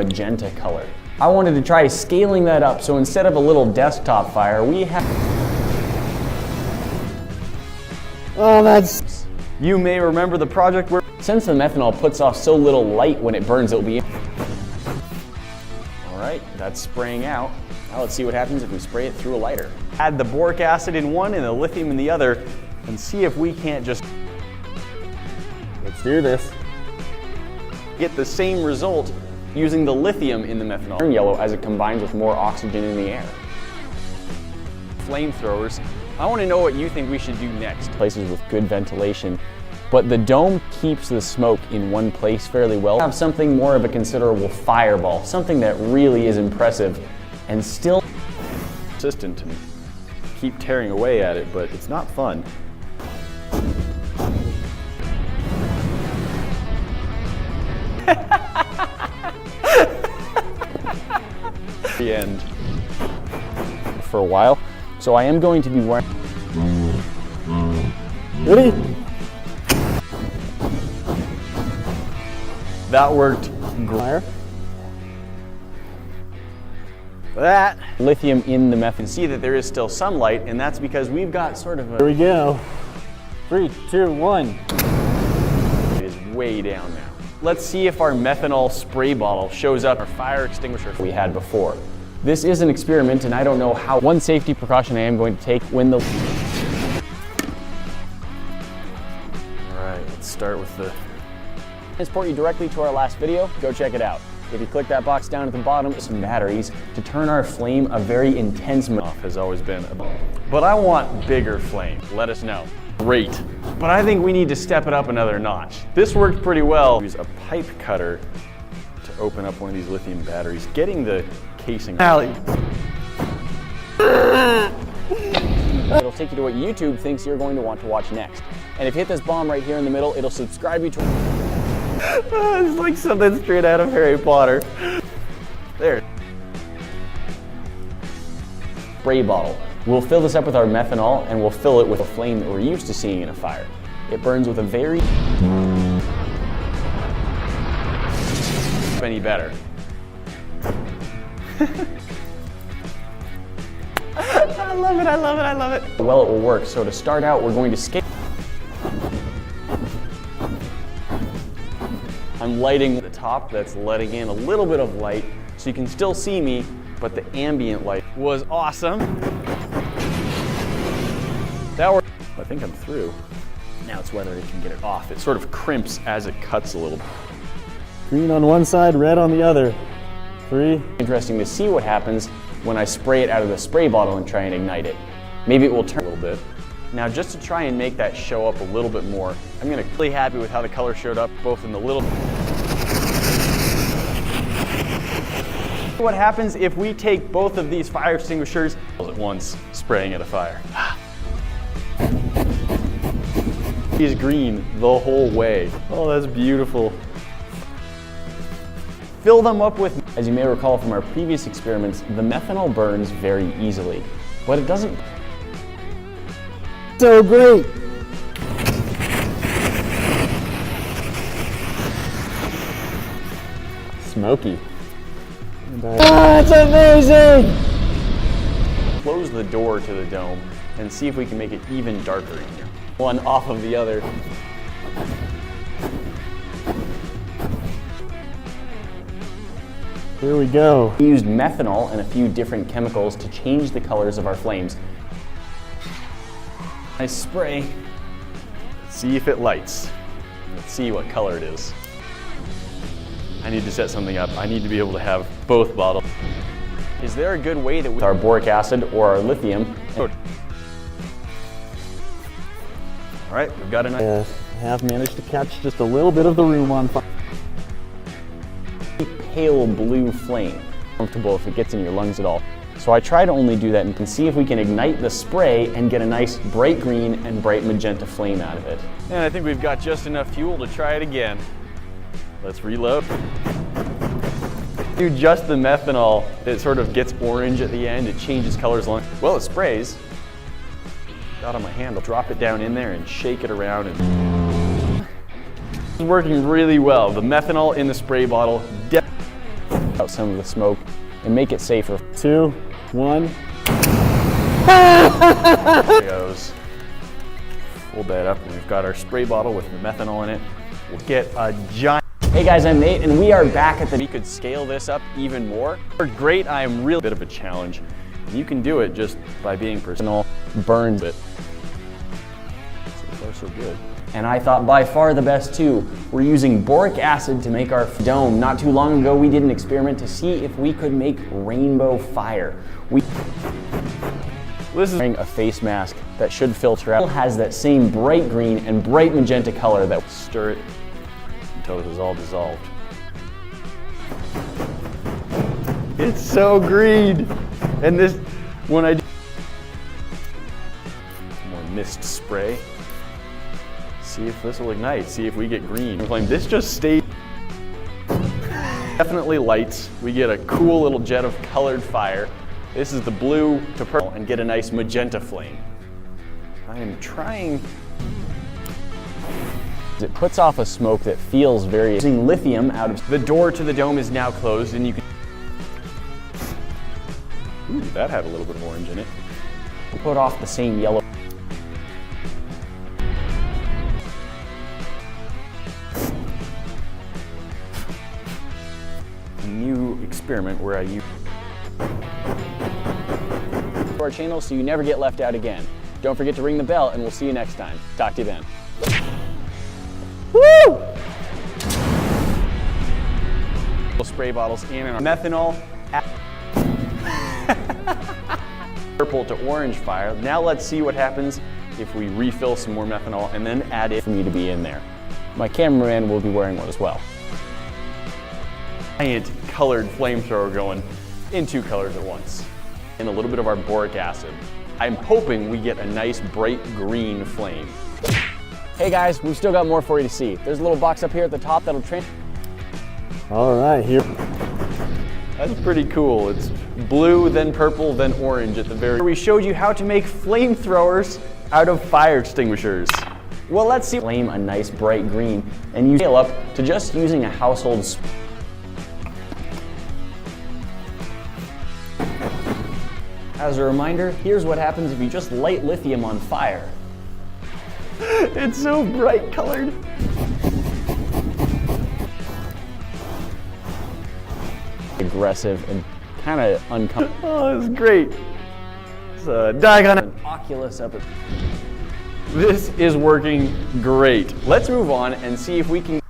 magenta color. I wanted to try scaling that up, so instead of a little desktop fire, we have... Oh, that's... You may remember the project where... Since the methanol puts off so little light when it burns, it'll be... All right, that's spraying out. Now let's see what happens if we spray it through a lighter. Add the boric acid in one and the lithium in the other, and see if we can't just... Let's do this. Get the same result using the lithium in the methanol. Turn yellow as it combines with more oxygen in the air. Flamethrowers. I want to know what you think we should do next. Places with good ventilation, but the dome keeps the smoke in one place fairly well. Have something more of a considerable fireball, something that really is impressive and still persistent and keep tearing away at it, but it's not fun. The end for a while, so I am going to be wearing. Ready? That worked great. That lithium in the methanol. See that there is still some light, and that's because we've got sort of a. Here we go. 3, 2, 1. It is way down now. Let's see if our methanol spray bottle shows up our fire extinguisher we had before. This is an experiment, and I don't know how. One safety precaution I am going to take when the... All right, let's start with the... Transport you directly to our last video. Go check it out. If you click that box down at the bottom, some batteries to turn our flame a very intense... has always been but I want bigger flame. Let us know. Great. But I think we need to step it up another notch. This worked pretty well. Use a pipe cutter to open up one of these lithium batteries. Getting the casing. It'll take you to what YouTube thinks you're going to want to watch next. And if you hit this bomb right here in the middle, it'll subscribe you to... It's like something straight out of Harry Potter. There. Spray bottle. We'll fill this up with our methanol, and we'll fill it with a flame that we're used to seeing in a fire. It burns with a very... any better. I love it, I love it, I love it. Well, it will work. So to start out, we're going to scale. I'm lighting the top that's letting in a little bit of light so you can still see me, but the ambient light was awesome. That worked. I think I'm through. Now it's whether it can get it off. It sort of crimps as it cuts a little. Green on one side, red on the other. 3. Interesting to see what happens when I spray it out of the spray bottle and try and ignite it. Maybe it will turn a little bit. Now just to try and make that show up a little bit more, I'm gonna be really happy with how the color showed up, both in the little... What happens if we take both of these fire extinguishers at once, spraying at a fire? He's green the whole way. Oh, that's beautiful. Fill them up with... As you may recall from our previous experiments, the methanol burns very easily, but it doesn't... So great! Smoky. That's amazing! Close the door to the dome and see if we can make it even darker in here. One off of the other. Here we go. We used methanol and a few different chemicals to change the colors of our flames. I spray. Let's see if it lights. Let's see what color it is. I need to set something up. I need to be able to have both bottles. Is there a good way that we... Our boric acid or our lithium... All right, we've got enough. Yes, I have managed to catch just a little bit of the room on fire. Pale blue flame. Comfortable if it gets in your lungs at all. So I try to only do that and can see if we can ignite the spray and get a nice bright green and bright magenta flame out of it. And I think we've got just enough fuel to try it again. Let's reload. Do just the methanol, it sort of gets orange at the end. It changes colors along. Well, it sprays. Got on my hand, I'll drop it down in there and shake it around. And it's working really well. The methanol in the spray bottle. out some of the smoke and make it safer. 2, 1. There it goes. Fold that up, and we've got our spray bottle with the methanol in it. We'll get a giant. Hey guys, I'm Nate, and we are back at the. We could scale this up even more. Great, I am really a bit of a challenge. You can do it just by being personal. Burns it. So far, so good. And I thought by far the best too. We're using boric acid to make our dome. Not too long ago, we did an experiment to see if we could make rainbow fire. This is wearing a face mask that should filter out. It has that same bright green and bright magenta color that stir it until it is all dissolved. It's so green. And this, when I do more mist spray, see if this will ignite, see if we get green. This just stayed. Definitely lights. We get a cool little jet of colored fire. This is the blue to purple and get a nice magenta flame. I am trying. It puts off a smoke that feels very. Using lithium out of. The door to the dome is now closed, and you can. Ooh, that had a little bit of orange in it. Put off the same yellow. New experiment where I use our channel so you never get left out again. Don't forget to ring the bell, and we'll see you next time. Talk to you then. Woo! Spray bottles in and methanol. Purple to orange fire. Now let's see what happens if we refill some more methanol and then add it for me to be in there. My cameraman will be wearing one as well. Giant colored flamethrower going in 2 colors at once. And a little bit of our boric acid. I'm hoping we get a nice bright green flame. Hey guys, we've still got more for you to see. There's a little box up here at the top that'll All right, here. That's pretty cool. It's blue, then purple, then orange at the very. We showed you how to make flamethrowers out of fire extinguishers. Well, let's see. Flame a nice bright green and you scale up to just using a household. As a reminder, here's what happens if you just light lithium on fire. It's so bright colored. Aggressive and kind of uncomfortable. Oh, it's great. It's a diagon. An Oculus up. This is working great. Let's move on and see if we can.